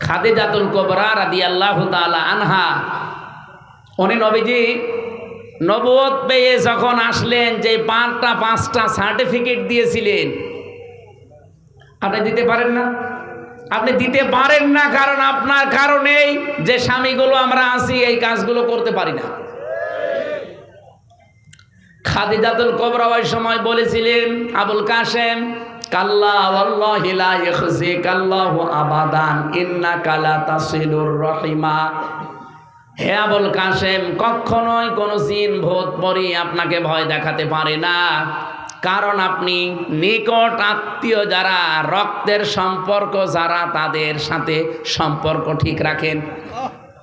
খাদিজাতুল কুবরা রাদিয়াল্লাহু তাআলা আনহা, উনি নবীজি নবুয়ত পেয়ে যখন আসলেন, যে 5টা সার্টিফিকেট দিয়েছিলেন, আপনি দিতে পারেন না? আপনি দিতে পারেন না কারণ আপনার কারণেই যে স্বামীগুলো আমরা আছি এই কাজগুলো করতে পারি না। খাদিজাতুল কুবরা ওই সময় বলেছিলেন, আবুল কাসেম কাল্লা ওয়াল্লাহি লা ইয়াখজিকাল্লাহু আবাদান ইন্নাকা লা তাসিলুর রহিমা। হে আবুল কাসেম, কখনোই কোনো জিন ভূত পরি আপনাকে ভয় দেখাতে পারে না, কারণ আপনি নিকট আত্মীয় যারা, রক্তের সম্পর্ক যারা, তাদের সাথে সম্পর্ক ঠিক রাখেন।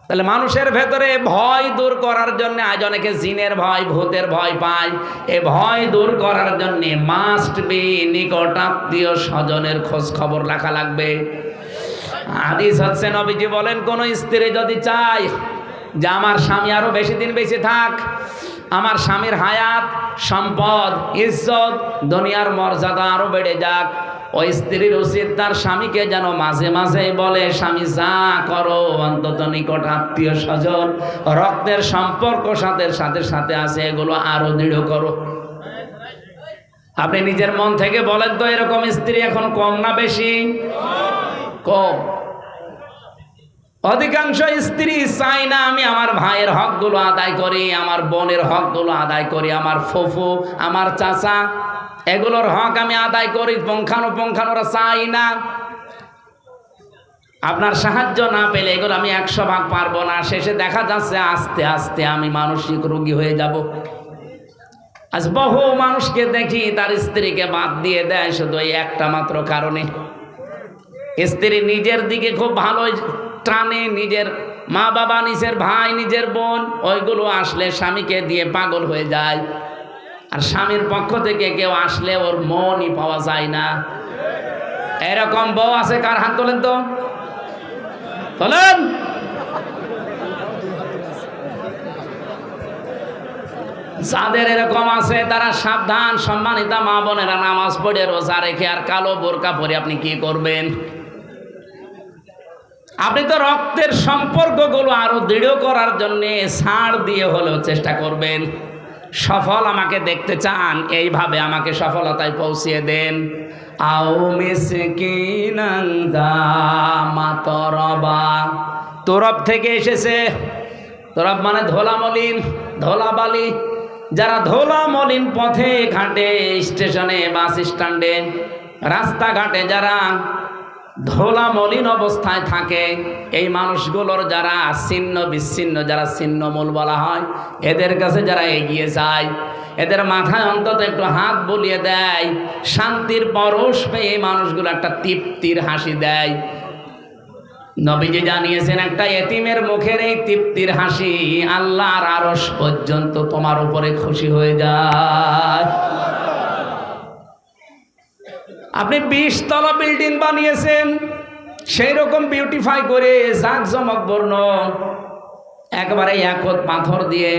তাহলে মানুষের ভেতরে ভয় দূর করার জন্য, আজ অনেকে জিনের ভয়, ভূতের ভয় পায়, এ ভয় দূর করার জন্য মাস্ট বি নিকট আত্মীয় স্বজনের খোঁজ খবর রাখা লাগবে। হাদিস হচ্ছে, নবীজি বলেন, কোন স্ত্রী যদি চায় যে আমার স্বামী আরো বেশি দিন বেঁচে থাক, আমার স্বামীর হায়াত, সম্পদ, ইজ্জত, দুনিয়ার মর্যাদা আরো বেড়ে যাক, ওই স্ত্রীর উচিত তার স্বামীকে যেন মাঝে মাঝে বলে, স্বামী যা করো অন্তত নিকট আত্মীয় স্বজন, রক্তের সম্পর্ক সাথে সাথে আছে, এগুলো আরো দৃঢ় করো। আপনি নিজের মন থেকে বলেন তো, এরকম স্ত্রী এখন কম না বেশি? কম। অধিকাংশ স্ত্রী চাই না আমি আমার ভাইয়ের হকগুলো আদায় করি, আমার বোনের হকগুলো আদায় করি, আমার ফুফু, আমার চাচা, এগুলোর হক আমি আদায় করি, পুঙ্খানুপুঙ্খানুরা চাই না। আপনার সাহায্য না পেলে এগুলো আমি 100 ভাগ পারবো না। শেষে দেখা যাচ্ছে আস্তে আস্তে আমি মানসিক রোগী হয়ে যাব। আজ বহু মানুষকে দেখি তার স্ত্রীকে বাদ দিয়ে দেয় শুধু এই একটা মাত্র কারণে। স্ত্রী নিজের দিকে খুব ভালো টানে, নিজের মা বাবা, নিজের ভাই, নিজের বোন, ওইগুলো আসলে স্বামীকে দিয়ে পাগল হয়ে যায়। আর স্বামীর পক্ষ থেকে কেউ আসলে ওর মনই পাওয়া যায় না। এরকম বউ আছে কার? হাত তোলেন তো, তোলেন। যাদের এরকম আছে তারা সাবধান। সম্মানিতা মা বোনেরা, নামাজ পড়ে রোজা রেখে আর কালো বোরকা পরে আপনি কি করবেন? আপনি তো রক্তের সম্পর্কগুলো আরো দৃঢ় করার জন্য ছাড় দিয়ে হলেও চেষ্টা করবেন। সফল আমাকে দেখতে চান, এইভাবে আমাকে সফলতায় পৌঁছিয়ে দেন। আও মিসকিনান দা মাতরবা, তরব থেকে এসেছে। তরব মানে ধোলা মলিন, ধোলা বালি। যারা ধোলা মলিন পথে ঘাটে, স্টেশনে, বাস স্ট্যান্ডে, রাস্তাঘাটে যারা ধোলা মলিন অবস্থায় থাকে, এই মানুষগুলোর যারা ছিন্ন বিচ্ছিন্ন, যারা ছিন্নমূল বলা হয়, এদের কাছে যারা এগিয়ে যায়, এদের মাথায় অন্তত একটু হাত বুলিয়ে দেয়, শান্তির পরশ পেয়ে এই মানুষগুলো একটা তৃপ্তির হাসি দেয়। নবীজি জানিয়েছেন, একটা এতিমের মুখের এই তৃপ্তির হাসি আল্লাহর আরশ পর্যন্ত তোমার উপরে খুশি হয়ে যায়। আপনি 20 তলা বিল্ডিং বানিয়েছেন, সেই রকম বিউটিফাই করে জাঁকজমক বর্ণ একবারে একত পাথর দিয়ে,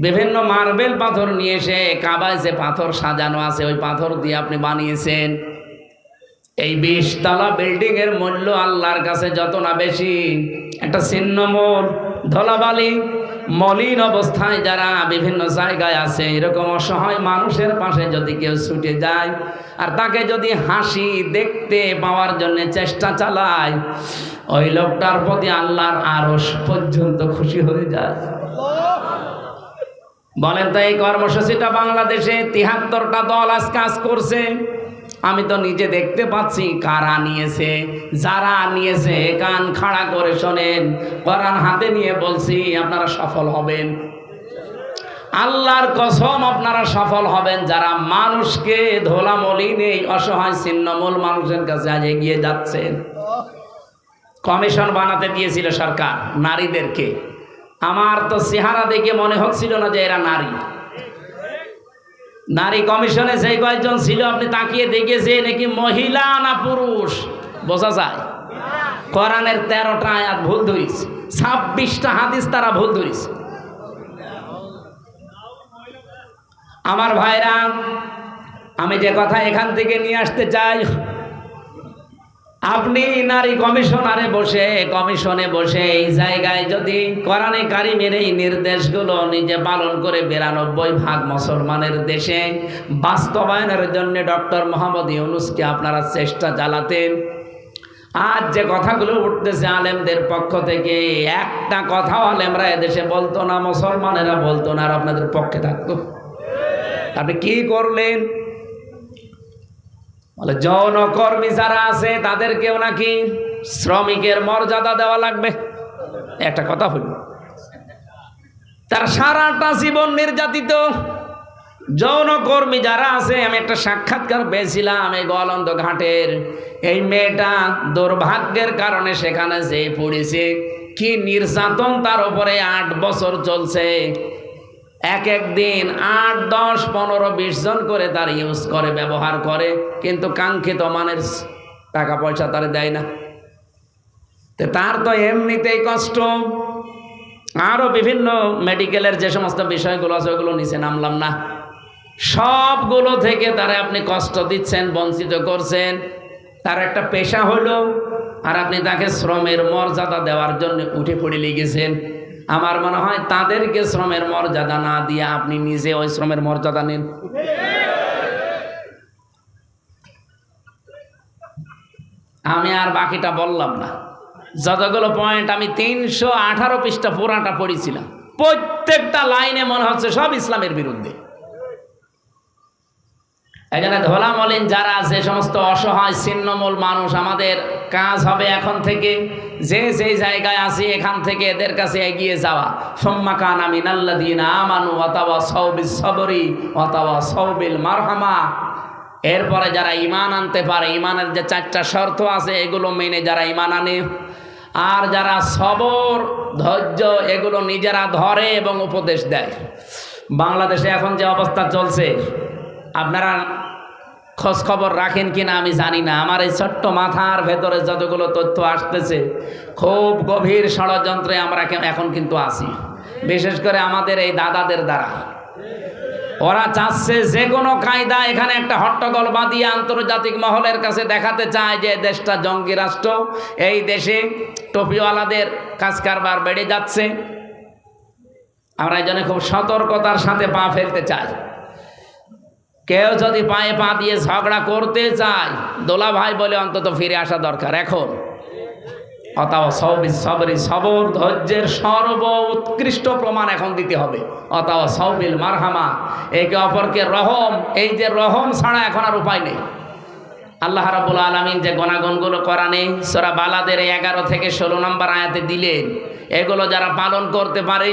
বিভিন্ন মার্বেল পাথর নিয়ে এসে কাবায় যে পাথর সাজানো আছে ওই পাথর দিয়ে আপনি বানিয়েছেন। এই 20 তলা বিল্ডিং এর মূল্য আল্লাহর কাছে যত না বেশি, একটা ছিন্নমূল ধলাবালি মলিন অবস্থায় যারা বিভিন্ন জায়গায় আছে, এরকম অসহায় মানুষের পাশে যদি কেউ ছুটে যায় আর তাকে যদি হাসি দেখতে পাওয়ার জন্য চেষ্টা চালায়, ওই লোকটার প্রতি আল্লাহর আরশ পর্যন্ত খুশি হয়ে যায়। বলেন তো, এই কর্মসূচিটা বাংলাদেশে 73টা দল আজ কাজ করছে। আমি তো নিজে দেখতে পাচ্ছি কারা নিয়েছে। যারা নিয়েছে কান খাড়া করে শোনেন, কোরআন হাতে নিয়ে বলছি আপনারা সফল হবেন। আল্লাহর কসম আপনারা সফল হবেন, যারা মানুষকে ধোলা মলিন এই অসহায় ছিন্নমূল মানুষের কাছে আজ এগিয়ে যাচ্ছেন। কমিশন বানাতে দিয়েছিল সরকার নারীদেরকে। আমার তো চেহারা দেখে মনে হচ্ছিল না যে এরা নারী। নারী কমিশনে যে কয়েকজন ছিল আপনি তাকিয়ে দেখেছে নাকি মহিলা না পুরুষ বোঝা যায়। কোরআনের 13টা আয়াত ভুল ধরিস, 26টা হাদিস তারা ভুল ধরিস। আমার ভাইরা, আমি যে কথা এখান থেকে নিয়ে আসতে চাই, আপনি নারী কমিশনে বসে এই জায়গায় যদি কোরআনে কারিমের এই নির্দেশগুলো নিজে পালন করে 92% মুসলমানের দেশে বাস্তবায়নের জন্য ডক্টর মোহাম্মদ ইউনূসকে আপনারা চেষ্টা চালাতেন, আজ যে কথাগুলো উঠতেছে আলেমদের পক্ষ থেকে, একটা কথাও আলেমরা এদেশে বলতো না, মুসলমানেরা বলতো না, আর আপনাদের পক্ষে থাকতো। আপনি কি করলেন? বলে যৌনকর্মী যারা আছে তাদেরকেও নাকি শ্রমিকের মর্যাদা দেওয়া লাগবে। একটা কথা হইল, তার সারাটা জীবন নির্যাতিত যৌনকর্মী যারা আছে। আমি একটা সাক্ষাৎকার পেয়েছিলাম এই গোয়ালন্দ ঘাটের, এই মেয়েটা দুর্ভাগ্যের কারণে সেখানে যে পড়েছে, কি নির্যাতন তার উপরে 8 বছর চলছে। এক দিন 8, 10, 15, 20 জন করে তার ইউজ করে, ব্যবহার করে, কিন্তু কাঙ্ক্ষিত মানের টাকা পয়সা তার দেয় না। তার তো এমনিতেই কষ্ট, আরও বিভিন্ন মেডিকেলের যে সমস্ত বিষয়গুলো আছে ওগুলো নিচে নামলাম না, সবগুলো থেকে তারা আপনি কষ্ট দিচ্ছেন, বঞ্চিত করছেন। তার একটা পেশা হলো, আর আপনি তাকে শ্রমের মর্যাদা দেওয়ার জন্য উঠে পড়ে লেগেছেন। আমার মনে হয় তাদেরকে শ্রমের মর্যাদা না দিয়ে আপনি নিজে ওই শ্রমের মর্যাদা নিন। আমি আর বাকিটা বললাম না, যতগুলো পয়েন্ট আমি 318 পৃষ্ঠা পুরাটা পড়েছিলাম, প্রত্যেকটা লাইনে মনে হচ্ছে সব ইসলামের বিরুদ্ধে। এখানে ধোলা মলিন যারা আছে, সমস্ত অসহায় ছিন্নমূল মানুষ, আমাদের কাজ হবে এখন থেকে যে যেই জায়গায় আছি এখান থেকে এদের কাছে এগিয়ে যাওয়া। সুম্মা কানা মিনাল্লাযীনা আমানু ওয়া তাওয়াসাউ বিস-সাবরি ওয়া তাওয়াসাউ বিল মারহামা। এরপরে যারা ঈমান আনতে পারে, ঈমানের যে 4টা শর্ত আছে এগুলো মেনে যারা ঈমান আনে, আর যারা সবর, ধৈর্য এগুলো নিজেরা ধরে এবং উপদেশ দেয়। বাংলাদেশে এখন যে অবস্থা চলছে, আপনারা খোঁজ খবর রাখেন কিনা আমি জানি না, আমার এই ছোট্ট মাথার ভেতরে যতগুলো তথ্য আসতেছে, খুব গভীর ষড়যন্ত্রে আমরা এখন কিন্তু আছি, বিশেষ করে আমাদের এই দাদাদের দ্বারা। ওরা চাচ্ছে যে কোনো কায়দা এখানে একটা হট্টগোল বাঁধিয়ে আন্তর্জাতিক মহলের কাছে দেখাতে চায় যে দেশটা জঙ্গি রাষ্ট্র, এই দেশে টপিওয়ালাদের কাজ কারবার বেড়ে যাচ্ছে। আমরা এই জন্য খুব সতর্কতার সাথে পা ফেলতে চাই। কেউ যদি পায়ে পা দিয়ে ঝগড়া করতে চায়, দোলা ভাই বলে অন্তত ফিরে আসা দরকার এখন। অতাওয়াসাউ বিস-সাবরি, সবর ধৈর্যের সর্বোৎকৃষ্ট প্রমাণ এখন দিতে হবে। অতাওয়াসাউ বিল মারহামা, একে অপরকে রহম, এই যে রহম ছাড়া এখন আর উপায় নেই। আল্লাহ রাব্বুল আলামিন যে গুণাগুণগুলো কোরআনে সূরা বালাদের 11 থেকে 16 নম্বর আয়াতে দিলেন, এগুলো যারা পালন করতে পারে,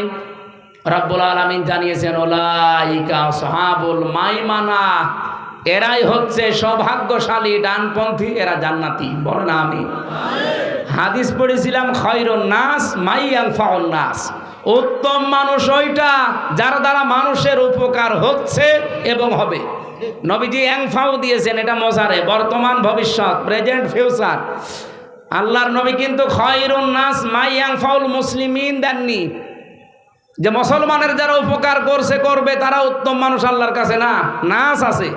রব্বুল আলামিন জানিয়েছেন উলাইকা আসহাবুল মাইমানা, এরাই হচ্ছে সৌভাগ্যশালী ডানপন্থী, এরা জান্নাতি। বলেন আমিন। হাদিস পড়েছিলাম, খায়রুন নাস মান ইয়ানফাউন নাস, উত্তম মানুষ ওইটা যার দ্বারা মানুষের উপকার হচ্ছে এবং হবে। নবীজি ইয়ানফাউ দিয়েছেন, এটা মজারে, বর্তমান ভবিষ্যৎ, প্রেজেন্ট ফিউচার। আল্লাহর নবী কিন্তু খায়রুন নাস মান ইয়ানফাউল মুসলিমিন দেননি, যে মুসলমানের যারা উপকার করছে করবে তারা উত্তম মানুষ আল্লাহর কাছে না। নাস আছে,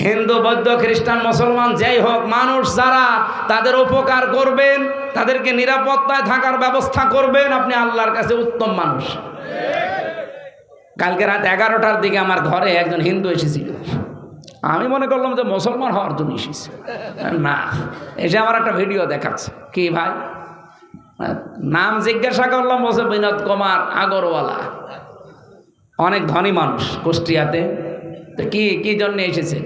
হিন্দু, বৌদ্ধ, খ্রিস্টান, মুসলমান যেই হোক, মানুষ যারা তাদের উপকার করবেন, তাদেরকে নিরাপত্তায় থাকার ব্যবস্থা করবেন, আপনি আল্লাহর কাছে উত্তম মানুষ। কালকে রাত 11টার দিকে আমার ঘরে একজন হিন্দু এসেছিল, আমি মনে করলাম যে মুসলমান হওয়ার জন্য এসেছে, না, এসে আমার একটা ভিডিও দেখাচ্ছে। কি ভাই নাম জিজ্ঞাসা করলাম, বলছে বিনোদ কুমার আগরওয়ালা, অনেক ধনী মানুষ কুষ্টিয়াতে। তো কি জন্য এসেছে,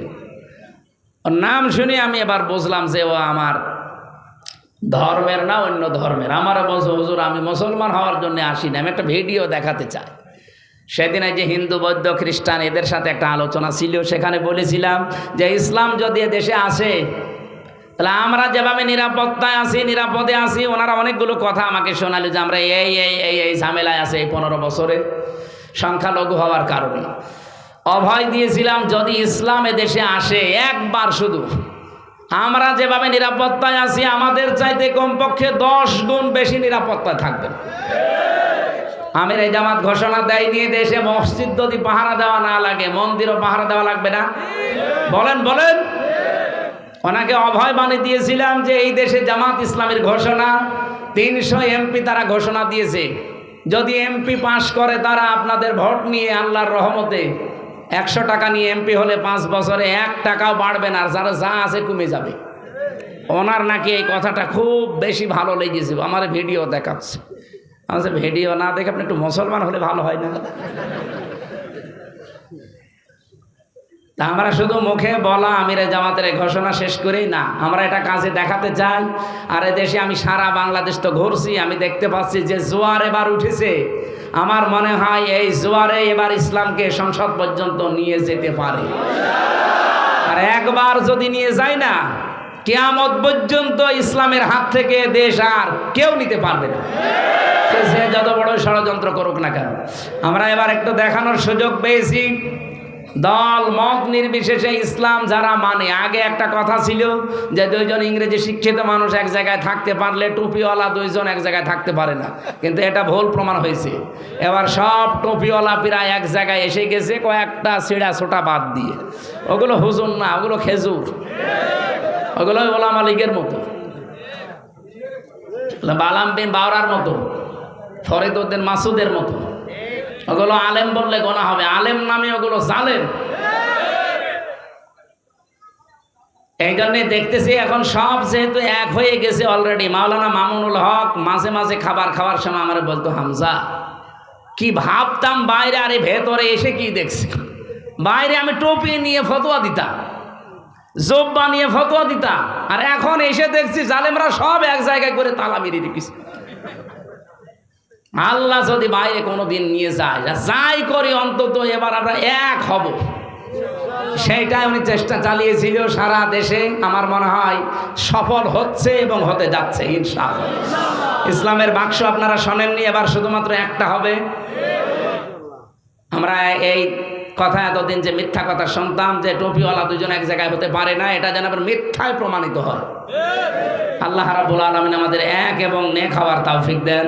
ওর নাম শুনে আমি এবার বুঝলাম যে ও আমার ধর্মের না, অন্য ধর্মের। আমারও বলছে হুজুর আমি মুসলমান হওয়ার জন্য আসি না, আমি একটা ভিডিও দেখাতে চাই। সেদিন যে হিন্দু, বৌদ্ধ, খ্রিস্টান এদের সাথে একটা আলোচনা ছিল, সেখানে বলেছিলাম যে ইসলাম যদি দেশে আসে তাহলে আমরা যেভাবে নিরাপত্তায় আছি, নিরাপদে আছি, ওনারা অনেকগুলো কথা আমাকে শোনালো যে আমরা এই ঝামেলায় আছে এই 15 বছরে সংখ্যালঘু হওয়ার কারণে। অভয় দিয়েছিলাম যদি ইসলাম দেশে আসে একবার, শুধু আমরা যেভাবে নিরাপত্তায় আছি আমাদের চাইতে কমপক্ষে 10 গুণ বেশি নিরাপত্তায় থাকবেন। আমির এই জামাত ঘোষণা দেয় নিয়ে দেশে মসজিদ যদি পাহারা দেওয়া না লাগে, মন্দিরও পাহারা দেওয়া লাগবে না। বলেন ওনাকে অভয় বাণী দিয়েছিলাম যে এই দেশে জামাত ইসলামের ঘোষণা 300 এমপি তারা ঘোষণা দিয়েছে, যদি এমপি পাশ করে তারা আপনাদের ভোট নিয়ে আল্লাহর রহমতে 100 টাকা নিয়ে এমপি হলে 5 বছরে 1 টাকাও বাড়বে না, আর যারা যা আছে কমে যাবে। ওনার নাকি এই কথাটা খুব বেশি ভালো লেগেছিল, আমার ভিডিও দেখাচ্ছে। আমার ভিডিও না দেখে আপনি একটু মুসলমান হলে ভালো হয় না? তা আমরা শুধু মুখে বলা আমিরে জামাতের ঘোষণা শেষ করেই না, আমরা এটা কাজে দেখাতে চাই। আর এদেশে আমি সারা বাংলাদেশ তো ঘুরছি, আমি দেখতে পাচ্ছি যে জোয়ার এবার উঠেছে। আমার মনে হয় এই জোয়ারে এবার ইসলামকে সংসদ পর্যন্ত নিয়ে যেতে পারে। আর একবার যদি নিয়ে যায় না, কিয়ামত পর্যন্ত ইসলামের হাত থেকে দেশ আর কেউ নিতে পারবে না, সে যত বড় ষড়যন্ত্র করুক না কেন। আমরা এবার একটু দেখানোর সুযোগ পেয়েছি, দল মত নির্বিশেষে ইসলাম যারা মানে। আগে একটা কথা ছিল যে 2 জন ইংরেজি শিক্ষিত মানুষ এক জায়গায় থাকতে পারলে টুপিওয়ালা 2 জন এক জায়গায় থাকতে পারে না, কিন্তু এটা ভুল প্রমাণ হয়েছে। এবার সব টুপিওয়ালা প্রায় এক জায়গায় এসে গেছে, কয়েকটা ছিঁড়া ছোটা বাদ দিয়ে। ওগুলো হুজুর না, ওগুলো খেজুর, ওগুলো ওলামা লীগের মতো, বালাম বিন বাওরার মতো, ফরিদ উদ্দিন মাসুদের মতো। ওগুলো আলেম বললে গোনা হবে, আলেম নামে ওগুলো জালেম। এই জন্যে দেখতেছি এখন সব যেহেতু এক হয়ে গেছে অলরেডি। মাওলানা মামুনুল হক মাঝে মাঝে খাবার খাওয়ার সময় আমার বলতো, হামজা কি ভাবতাম বাইরে, আরে ভেতরে এসে কি দেখছি। বাইরে আমি টুপি নিয়ে ফতোয়া দিতাম, জব্বা নিয়ে ফতোয়া দিতাম, আর এখন এসে দেখছি জালেমরা সব এক জায়গায় করে তালা মেরে রেখেছে। আল্লাহ যদি বাইরে কোনো দিন নিয়ে যায়, যাই করি অন্তত এবার আমরা এক হব, সেইটাই উনি চেষ্টা চালিয়েছিল সারা দেশে। আমার মনে হয় সফল হচ্ছে এবং হতে যাচ্ছে ইনশাআল্লাহ। ইসলামের বাক্স আপনারা শোনেননি, এবার শুধুমাত্র একটা হবে। আমরা এই কথা এতদিন যে মিথ্যা কথা শুনতাম যে টুপিওয়ালা 2 জন এক জায়গায় হতে পারে না, এটা যেন আবার মিথ্যায় প্রমাণিত হয়। আল্লাহ রাব্বুল আলামিন আমাদের এক এবং নেক হওয়ার তৌফিক দেন।